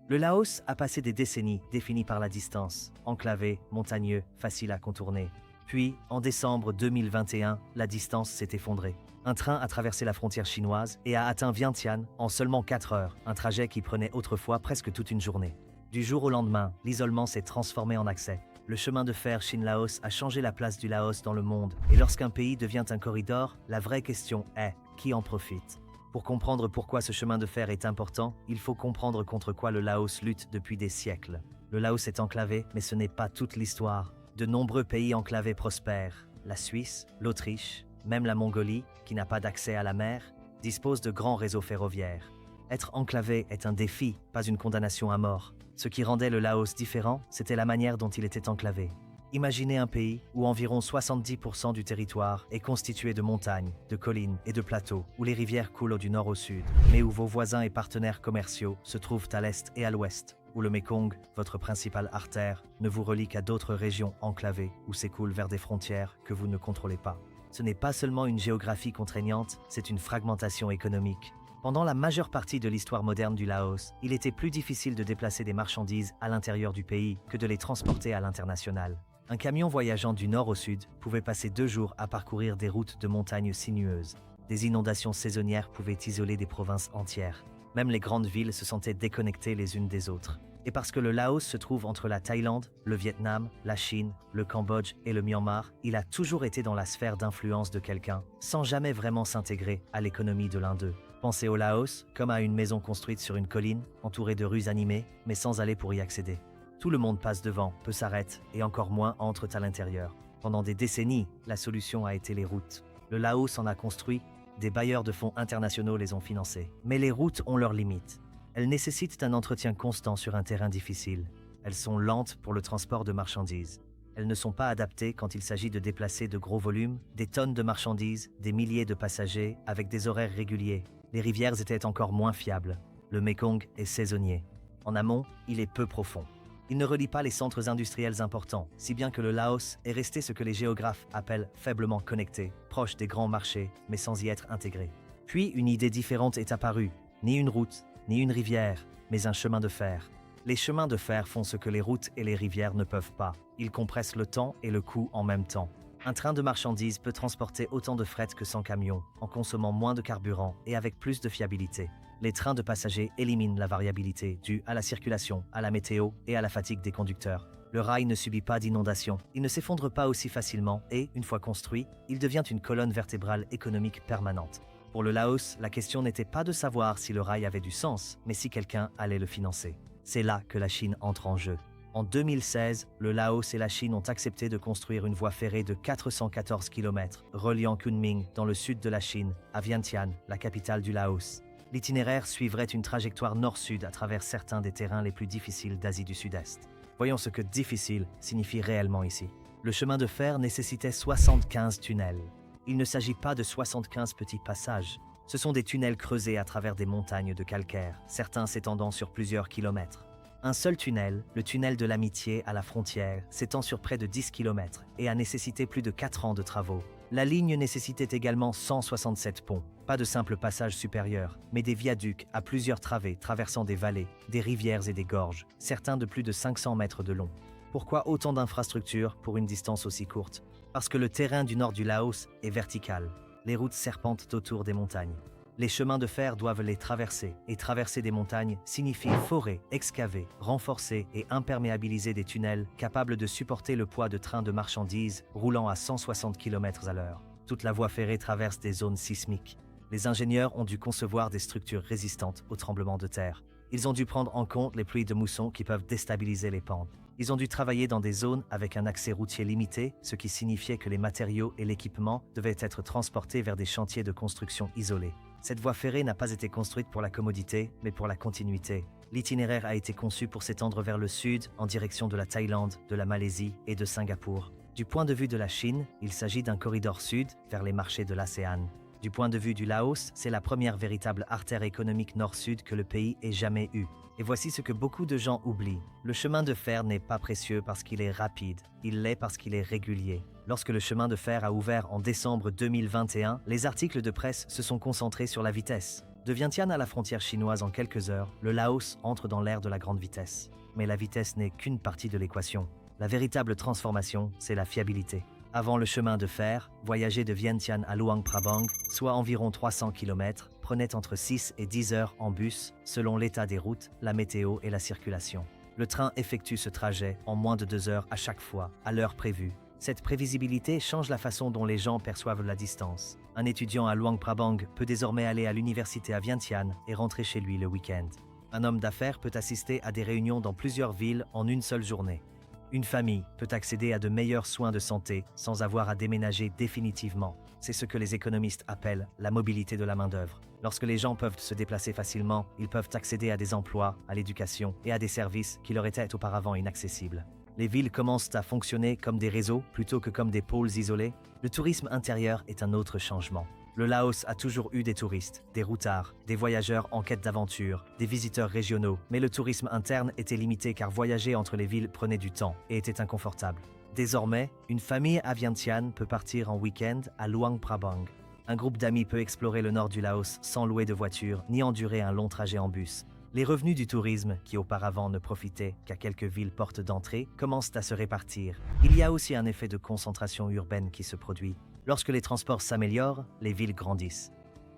Le Laos a passé des décennies définies par la distance, enclavé, montagneux, facile à contourner. Puis, en décembre 2021, la distance s'est effondrée. Un train a traversé la frontière chinoise et a atteint Vientiane en seulement 4 heures, un trajet qui prenait autrefois presque toute une journée. Du jour au lendemain, l'isolement s'est transformé en accès. Le chemin de fer Chine-Laos a changé la place du Laos dans le monde, et lorsqu'un pays devient un corridor, la vraie question est « qui en profite ?» Pour comprendre pourquoi ce chemin de fer est important, il faut comprendre contre quoi le Laos lutte depuis des siècles. Le Laos est enclavé, mais ce n'est pas toute l'histoire. De nombreux pays enclavés prospèrent. La Suisse, l'Autriche, même la Mongolie, qui n'a pas d'accès à la mer, dispose de grands réseaux ferroviaires. Être enclavé est un défi, pas une condamnation à mort. Ce qui rendait le Laos différent, c'était la manière dont il était enclavé. Imaginez un pays où environ 70% du territoire est constitué de montagnes, de collines et de plateaux, où les rivières coulent du nord au sud, mais où vos voisins et partenaires commerciaux se trouvent à l'est et à l'ouest, où le Mékong, votre principale artère, ne vous relie qu'à d'autres régions enclavées ou s'écoule vers des frontières que vous ne contrôlez pas. Ce n'est pas seulement une géographie contraignante, c'est une fragmentation économique. Pendant la majeure partie de l'histoire moderne du Laos, il était plus difficile de déplacer des marchandises à l'intérieur du pays que de les transporter à l'international. Un camion voyageant du nord au sud pouvait passer 2 jours à parcourir des routes de montagnes sinueuses. Des inondations saisonnières pouvaient isoler des provinces entières. Même les grandes villes se sentaient déconnectées les unes des autres. Et parce que le Laos se trouve entre la Thaïlande, le Vietnam, la Chine, le Cambodge et le Myanmar, il a toujours été dans la sphère d'influence de quelqu'un, sans jamais vraiment s'intégrer à l'économie de l'un d'eux. Pensez au Laos comme à une maison construite sur une colline, entourée de rues animées, mais sans aller pour y accéder. Tout le monde passe devant, peu s'arrête, et encore moins entrent à l'intérieur. Pendant des décennies, la solution a été les routes. Le Laos en a construit, des bailleurs de fonds internationaux les ont financés. Mais les routes ont leurs limites. Elles nécessitent un entretien constant sur un terrain difficile. Elles sont lentes pour le transport de marchandises. Elles ne sont pas adaptées quand il s'agit de déplacer de gros volumes, des tonnes de marchandises, des milliers de passagers, avec des horaires réguliers. Les rivières étaient encore moins fiables. Le Mékong est saisonnier. En amont, il est peu profond. Il ne relie pas les centres industriels importants, si bien que le Laos est resté ce que les géographes appellent faiblement connecté, proche des grands marchés, mais sans y être intégré. Puis une idée différente est apparue. Ni une route, ni une rivière, mais un chemin de fer. Les chemins de fer font ce que les routes et les rivières ne peuvent pas. Ils compressent le temps et le coût en même temps. Un train de marchandises peut transporter autant de fret que 100 camions, en consommant moins de carburant et avec plus de fiabilité. Les trains de passagers éliminent la variabilité due à la circulation, à la météo et à la fatigue des conducteurs. Le rail ne subit pas d'inondation, il ne s'effondre pas aussi facilement et, une fois construit, il devient une colonne vertébrale économique permanente. Pour le Laos, la question n'était pas de savoir si le rail avait du sens, mais si quelqu'un allait le financer. C'est là que la Chine entre en jeu. En 2016, le Laos et la Chine ont accepté de construire une voie ferrée de 414 km reliant Kunming, dans le sud de la Chine, à Vientiane, la capitale du Laos. L'itinéraire suivrait une trajectoire nord-sud à travers certains des terrains les plus difficiles d'Asie du Sud-Est. Voyons ce que « difficile » signifie réellement ici. Le chemin de fer nécessitait 75 tunnels. Il ne s'agit pas de 75 petits passages. Ce sont des tunnels creusés à travers des montagnes de calcaire, certains s'étendant sur plusieurs kilomètres. Un seul tunnel, le tunnel de l'Amitié à la frontière, s'étend sur près de 10 km et a nécessité plus de 4 ans de travaux. La ligne nécessitait également 167 ponts, pas de simples passages supérieurs, mais des viaducs à plusieurs travées traversant des vallées, des rivières et des gorges, certains de plus de 500 mètres de long. Pourquoi autant d'infrastructures pour une distance aussi courte? Parce que le terrain du nord du Laos est vertical. Les routes serpentent autour des montagnes. Les chemins de fer doivent les traverser, et traverser des montagnes signifie forer, excaver, renforcer et imperméabiliser des tunnels capables de supporter le poids de trains de marchandises roulant à 160 km à l'heure. Toute la voie ferrée traverse des zones sismiques. Les ingénieurs ont dû concevoir des structures résistantes aux tremblements de terre. Ils ont dû prendre en compte les pluies de mousson qui peuvent déstabiliser les pentes. Ils ont dû travailler dans des zones avec un accès routier limité, ce qui signifiait que les matériaux et l'équipement devaient être transportés vers des chantiers de construction isolés. Cette voie ferrée n'a pas été construite pour la commodité, mais pour la continuité. L'itinéraire a été conçu pour s'étendre vers le sud, en direction de la Thaïlande, de la Malaisie et de Singapour. Du point de vue de la Chine, il s'agit d'un corridor sud vers les marchés de l'ASEAN. Du point de vue du Laos, c'est la première véritable artère économique nord-sud que le pays ait jamais eue. Et voici ce que beaucoup de gens oublient. Le chemin de fer n'est pas précieux parce qu'il est rapide, il l'est parce qu'il est régulier. Lorsque le chemin de fer a ouvert en décembre 2021, les articles de presse se sont concentrés sur la vitesse. De Vientiane à la frontière chinoise en quelques heures, le Laos entre dans l'ère de la grande vitesse. Mais la vitesse n'est qu'une partie de l'équation. La véritable transformation, c'est la fiabilité. Avant le chemin de fer, voyager de Vientiane à Luang Prabang, soit environ 300 km, prenait entre 6 et 10 heures en bus, selon l'état des routes, la météo et la circulation. Le train effectue ce trajet en moins de 2 heures à chaque fois, à l'heure prévue. Cette prévisibilité change la façon dont les gens perçoivent la distance. Un étudiant à Luang Prabang peut désormais aller à l'université à Vientiane et rentrer chez lui le week-end. Un homme d'affaires peut assister à des réunions dans plusieurs villes en une seule journée. Une famille peut accéder à de meilleurs soins de santé sans avoir à déménager définitivement. C'est ce que les économistes appellent la mobilité de la main-d'œuvre. Lorsque les gens peuvent se déplacer facilement, ils peuvent accéder à des emplois, à l'éducation et à des services qui leur étaient auparavant inaccessibles. Les villes commencent à fonctionner comme des réseaux plutôt que comme des pôles isolés. Le tourisme intérieur est un autre changement. Le Laos a toujours eu des touristes, des routards, des voyageurs en quête d'aventure, des visiteurs régionaux, mais le tourisme interne était limité car voyager entre les villes prenait du temps et était inconfortable. Désormais, une famille à Vientiane peut partir en week-end à Luang Prabang. Un groupe d'amis peut explorer le nord du Laos sans louer de voiture ni endurer un long trajet en bus. Les revenus du tourisme, qui auparavant ne profitaient qu'à quelques villes portes d'entrée, commencent à se répartir. Il y a aussi un effet de concentration urbaine qui se produit. Lorsque les transports s'améliorent, les villes grandissent.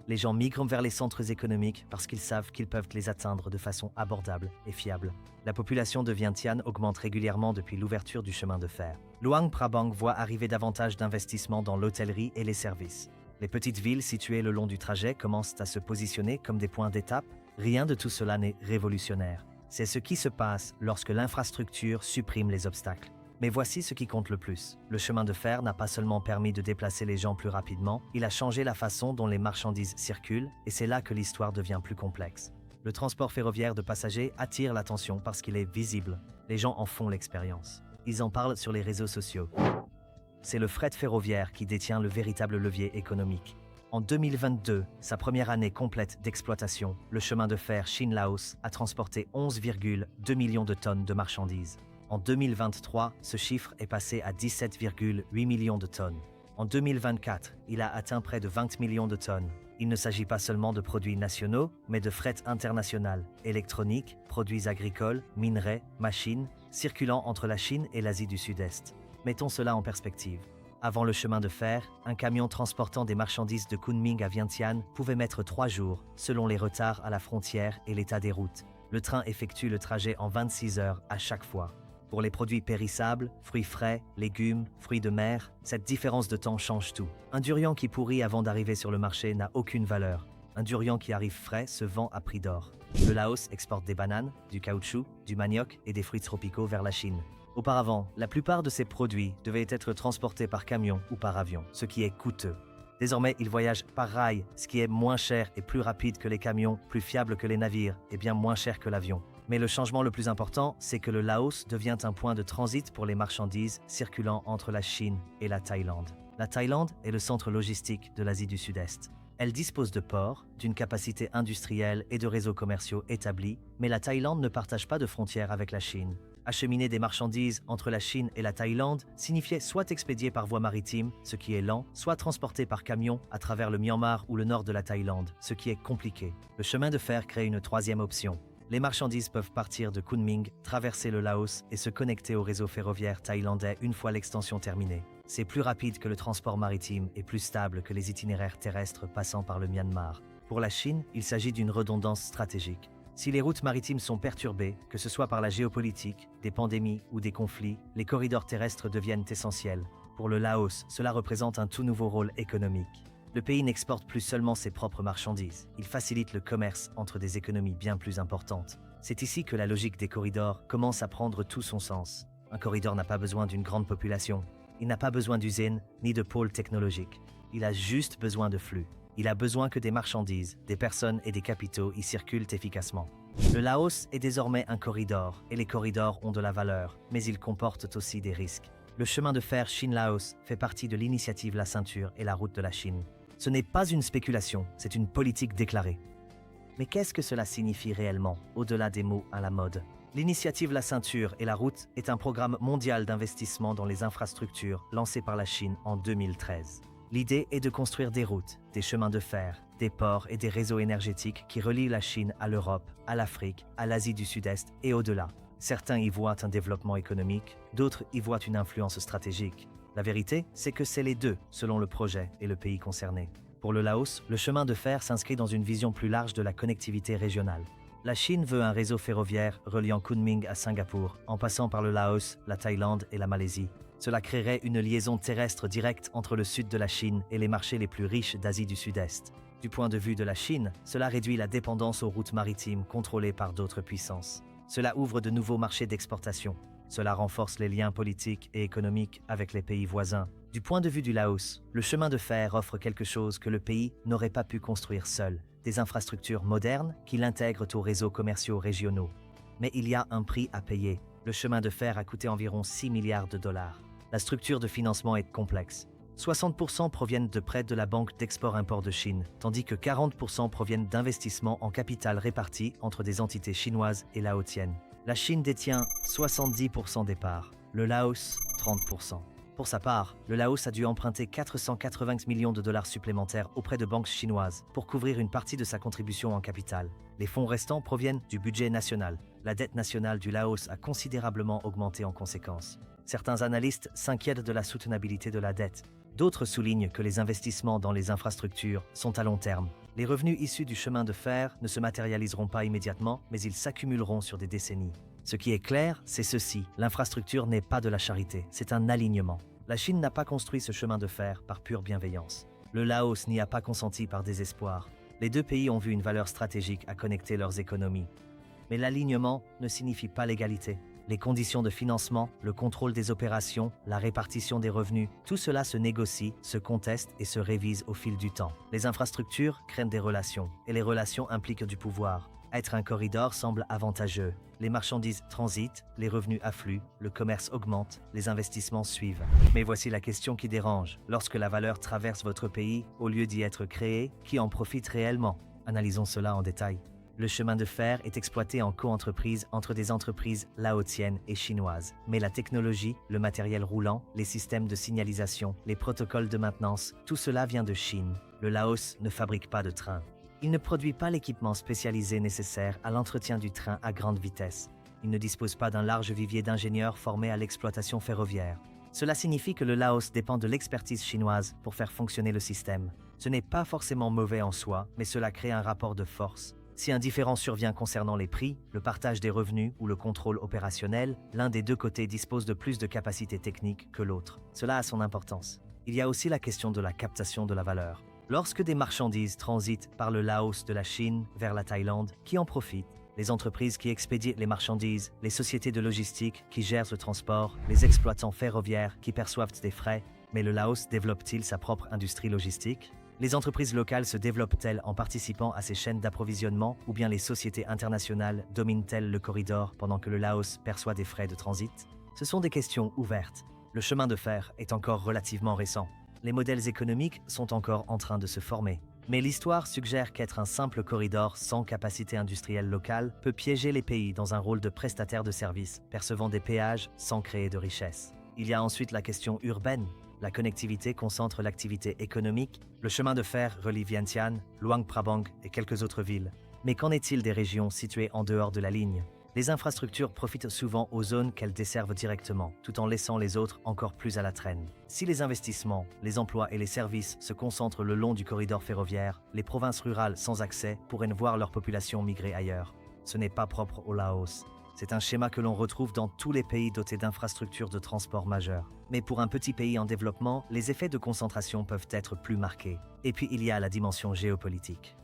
Les gens migrent vers les centres économiques parce qu'ils savent qu'ils peuvent les atteindre de façon abordable et fiable. La population de Vientiane augmente régulièrement depuis l'ouverture du chemin de fer. Luang Prabang voit arriver davantage d'investissements dans l'hôtellerie et les services. Les petites villes situées le long du trajet commencent à se positionner comme des points d'étape. Rien de tout cela n'est révolutionnaire. C'est ce qui se passe lorsque l'infrastructure supprime les obstacles. Mais voici ce qui compte le plus. Le chemin de fer n'a pas seulement permis de déplacer les gens plus rapidement, il a changé la façon dont les marchandises circulent, et c'est là que l'histoire devient plus complexe. Le transport ferroviaire de passagers attire l'attention parce qu'il est visible. Les gens en font l'expérience. Ils en parlent sur les réseaux sociaux. C'est le fret ferroviaire qui détient le véritable levier économique. En 2022, sa première année complète d'exploitation, le chemin de fer Chine-Laos a transporté 11,2 millions de tonnes de marchandises. En 2023, ce chiffre est passé à 17,8 millions de tonnes. En 2024, il a atteint près de 20 millions de tonnes. Il ne s'agit pas seulement de produits nationaux, mais de fret international, électronique, produits agricoles, minerais, machines, circulant entre la Chine et l'Asie du Sud-Est. Mettons cela en perspective. Avant le chemin de fer, un camion transportant des marchandises de Kunming à Vientiane pouvait mettre 3 jours, selon les retards à la frontière et l'état des routes. Le train effectue le trajet en 26 heures à chaque fois. Pour les produits périssables, fruits frais, légumes, fruits de mer, cette différence de temps change tout. Un durian qui pourrit avant d'arriver sur le marché n'a aucune valeur. Un durian qui arrive frais se vend à prix d'or. Le Laos exporte des bananes, du caoutchouc, du manioc et des fruits tropicaux vers la Chine. Auparavant, la plupart de ces produits devaient être transportés par camion ou par avion, ce qui est coûteux. Désormais, ils voyagent par rail, ce qui est moins cher et plus rapide que les camions, plus fiable que les navires et bien moins cher que l'avion. Mais le changement le plus important, c'est que le Laos devient un point de transit pour les marchandises circulant entre la Chine et la Thaïlande. La Thaïlande est le centre logistique de l'Asie du Sud-Est. Elle dispose de ports, d'une capacité industrielle et de réseaux commerciaux établis, mais la Thaïlande ne partage pas de frontières avec la Chine. Acheminer des marchandises entre la Chine et la Thaïlande signifiait soit expédier par voie maritime, ce qui est lent, soit transporter par camion à travers le Myanmar ou le nord de la Thaïlande, ce qui est compliqué. Le chemin de fer crée une troisième option. Les marchandises peuvent partir de Kunming, traverser le Laos et se connecter au réseau ferroviaire thaïlandais une fois l'extension terminée. C'est plus rapide que le transport maritime et plus stable que les itinéraires terrestres passant par le Myanmar. Pour la Chine, il s'agit d'une redondance stratégique. Si les routes maritimes sont perturbées, que ce soit par la géopolitique, des pandémies ou des conflits, les corridors terrestres deviennent essentiels. Pour le Laos, cela représente un tout nouveau rôle économique. Le pays n'exporte plus seulement ses propres marchandises, il facilite le commerce entre des économies bien plus importantes. C'est ici que la logique des corridors commence à prendre tout son sens. Un corridor n'a pas besoin d'une grande population, il n'a pas besoin d'usines ni de pôles technologiques. Il a juste besoin de flux. Il a besoin que des marchandises, des personnes et des capitaux y circulent efficacement. Le Laos est désormais un corridor, et les corridors ont de la valeur, mais ils comportent aussi des risques. Le chemin de fer Chine-Laos fait partie de l'initiative La Ceinture et la Route de la Chine. Ce n'est pas une spéculation, c'est une politique déclarée. Mais qu'est-ce que cela signifie réellement, au-delà des mots à la mode ? L'initiative La Ceinture et la Route est un programme mondial d'investissement dans les infrastructures lancé par la Chine en 2013. L'idée est de construire des routes, des chemins de fer, des ports et des réseaux énergétiques qui relient la Chine à l'Europe, à l'Afrique, à l'Asie du Sud-Est et au-delà. Certains y voient un développement économique, d'autres y voient une influence stratégique. La vérité, c'est que c'est les deux, selon le projet et le pays concerné. Pour le Laos, le chemin de fer s'inscrit dans une vision plus large de la connectivité régionale. La Chine veut un réseau ferroviaire reliant Kunming à Singapour, en passant par le Laos, la Thaïlande et la Malaisie. Cela créerait une liaison terrestre directe entre le sud de la Chine et les marchés les plus riches d'Asie du Sud-Est. Du point de vue de la Chine, cela réduit la dépendance aux routes maritimes contrôlées par d'autres puissances. Cela ouvre de nouveaux marchés d'exportation. Cela renforce les liens politiques et économiques avec les pays voisins. Du point de vue du Laos, le chemin de fer offre quelque chose que le pays n'aurait pas pu construire seul, des infrastructures modernes qui l'intègrent aux réseaux commerciaux régionaux. Mais il y a un prix à payer. Le chemin de fer a coûté environ 6 milliards de dollars. La structure de financement est complexe. 60% proviennent de prêts de la Banque d'export-import de Chine, tandis que 40% proviennent d'investissements en capital répartis entre des entités chinoises et laotiennes. La Chine détient 70% des parts, le Laos 30%. Pour sa part, le Laos a dû emprunter 480 millions de dollars supplémentaires auprès de banques chinoises pour couvrir une partie de sa contribution en capital. Les fonds restants proviennent du budget national. La dette nationale du Laos a considérablement augmenté en conséquence. Certains analystes s'inquiètent de la soutenabilité de la dette. D'autres soulignent que les investissements dans les infrastructures sont à long terme. Les revenus issus du chemin de fer ne se matérialiseront pas immédiatement, mais ils s'accumuleront sur des décennies. Ce qui est clair, c'est ceci. L'infrastructure n'est pas de la charité, c'est un alignement. La Chine n'a pas construit ce chemin de fer par pure bienveillance. Le Laos n'y a pas consenti par désespoir. Les deux pays ont vu une valeur stratégique à connecter leurs économies. Mais l'alignement ne signifie pas l'égalité. Les conditions de financement, le contrôle des opérations, la répartition des revenus, tout cela se négocie, se conteste et se révise au fil du temps. Les infrastructures créent des relations, et les relations impliquent du pouvoir. Être un corridor semble avantageux. Les marchandises transitent, les revenus affluent, le commerce augmente, les investissements suivent. Mais voici la question qui dérange. Lorsque la valeur traverse votre pays, au lieu d'y être créée, qui en profite réellement? Analysons cela en détail. Le chemin de fer est exploité en co-entreprise entre des entreprises laotiennes et chinoises. Mais la technologie, le matériel roulant, les systèmes de signalisation, les protocoles de maintenance, tout cela vient de Chine. Le Laos ne fabrique pas de trains. Il ne produit pas l'équipement spécialisé nécessaire à l'entretien du train à grande vitesse. Il ne dispose pas d'un large vivier d'ingénieurs formés à l'exploitation ferroviaire. Cela signifie que le Laos dépend de l'expertise chinoise pour faire fonctionner le système. Ce n'est pas forcément mauvais en soi, mais cela crée un rapport de force. Si un différend survient concernant les prix, le partage des revenus ou le contrôle opérationnel, l'un des deux côtés dispose de plus de capacités techniques que l'autre. Cela a son importance. Il y a aussi la question de la captation de la valeur. Lorsque des marchandises transitent par le Laos de la Chine vers la Thaïlande, qui en profite? Les entreprises qui expédient les marchandises, les sociétés de logistique qui gèrent le transport, les exploitants ferroviaires qui perçoivent des frais. Mais le Laos développe-t-il sa propre industrie logistique? Les entreprises locales se développent-elles en participant à ces chaînes d'approvisionnement ou bien les sociétés internationales dominent-elles le corridor pendant que le Laos perçoit des frais de transit? Ce sont des questions ouvertes. Le chemin de fer est encore relativement récent. Les modèles économiques sont encore en train de se former. Mais l'histoire suggère qu'être un simple corridor sans capacité industrielle locale peut piéger les pays dans un rôle de prestataire de services, percevant des péages sans créer de richesse. Il y a ensuite la question urbaine. La connectivité concentre l'activité économique. Le chemin de fer relie Vientiane, Luang Prabang et quelques autres villes. Mais qu'en est-il des régions situées en dehors de la ligne? Les infrastructures profitent souvent aux zones qu'elles desservent directement, tout en laissant les autres encore plus à la traîne. Si les investissements, les emplois et les services se concentrent le long du corridor ferroviaire, les provinces rurales sans accès pourraient voir leur population migrer ailleurs. Ce n'est pas propre au Laos. C'est un schéma que l'on retrouve dans tous les pays dotés d'infrastructures de transport majeures. Mais pour un petit pays en développement, les effets de concentration peuvent être plus marqués. Et puis il y a la dimension géopolitique.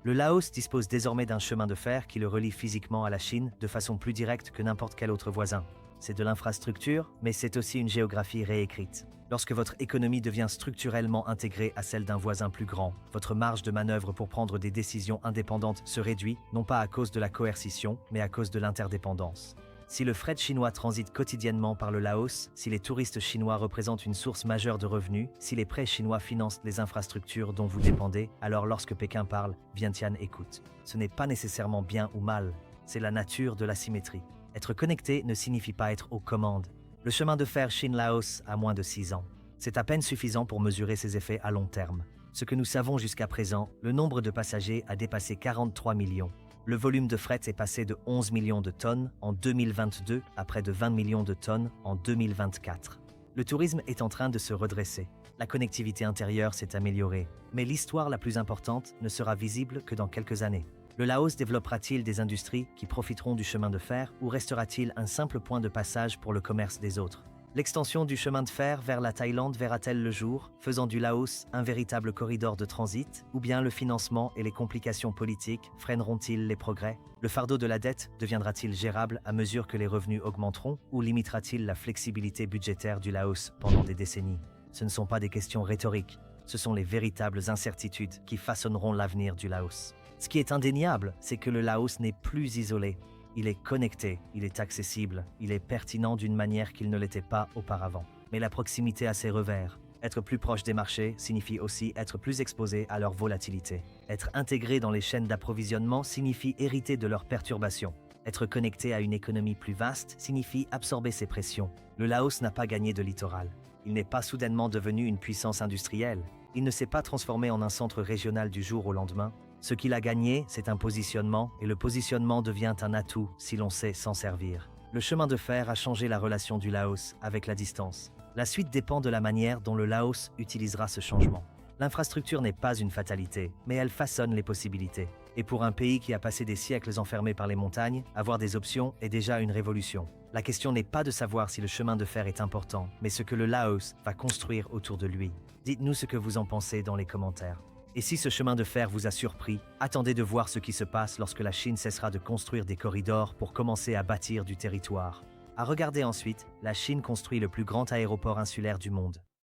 Le Laos dispose désormais d'un chemin de fer qui le relie physiquement à la Chine de façon plus directe que n'importe quel autre voisin. C'est de l'infrastructure, mais c'est aussi une géographie réécrite. Lorsque votre économie devient structurellement intégrée à celle d'un voisin plus grand, votre marge de manœuvre pour prendre des décisions indépendantes se réduit, non pas à cause de la coercition, mais à cause de l'interdépendance. Si le fret chinois transite quotidiennement par le Laos, si les touristes chinois représentent une source majeure de revenus, si les prêts chinois financent les infrastructures dont vous dépendez, alors lorsque Pékin parle, Vientiane écoute. Ce n'est pas nécessairement bien ou mal, c'est la nature de l'asymétrie. Être connecté ne signifie pas être aux commandes. Le chemin de fer Chine-Laos a moins de 6 ans. C'est à peine suffisant pour mesurer ses effets à long terme. Ce que nous savons jusqu'à présent, le nombre de passagers a dépassé 43 millions. Le volume de fret est passé de 11 millions de tonnes en 2022 à près de 20 millions de tonnes en 2024. Le tourisme est en train de se redresser. La connectivité intérieure s'est améliorée, mais l'histoire la plus importante ne sera visible que dans quelques années. Le Laos développera-t-il des industries qui profiteront du chemin de fer ou restera-t-il un simple point de passage pour le commerce des autres? L'extension du chemin de fer vers la Thaïlande verra-t-elle le jour, faisant du Laos un véritable corridor de transit, ou bien le financement et les complications politiques freineront-ils les progrès? Le fardeau de la dette deviendra-t-il gérable à mesure que les revenus augmenteront, ou limitera-t-il la flexibilité budgétaire du Laos pendant des décennies? Ce ne sont pas des questions rhétoriques, ce sont les véritables incertitudes qui façonneront l'avenir du Laos. Ce qui est indéniable, c'est que le Laos n'est plus isolé. Il est connecté, il est accessible, il est pertinent d'une manière qu'il ne l'était pas auparavant. Mais la proximité a ses revers. Être plus proche des marchés signifie aussi être plus exposé à leur volatilité. Être intégré dans les chaînes d'approvisionnement signifie hériter de leurs perturbations. Être connecté à une économie plus vaste signifie absorber ces pressions. Le Laos n'a pas gagné de littoral. Il n'est pas soudainement devenu une puissance industrielle. Il ne s'est pas transformé en un centre régional du jour au lendemain. Ce qu'il a gagné, c'est un positionnement, et le positionnement devient un atout si l'on sait s'en servir. Le chemin de fer a changé la relation du Laos avec la distance. La suite dépend de la manière dont le Laos utilisera ce changement. L'infrastructure n'est pas une fatalité, mais elle façonne les possibilités. Et pour un pays qui a passé des siècles enfermé par les montagnes, avoir des options est déjà une révolution. La question n'est pas de savoir si le chemin de fer est important, mais ce que le Laos va construire autour de lui. Dites-nous ce que vous en pensez dans les commentaires. Et si ce chemin de fer vous a surpris, attendez de voir ce qui se passe lorsque la Chine cessera de construire des corridors pour commencer à bâtir du territoire. À regarder ensuite, la Chine construit le plus grand aéroport insulaire du monde.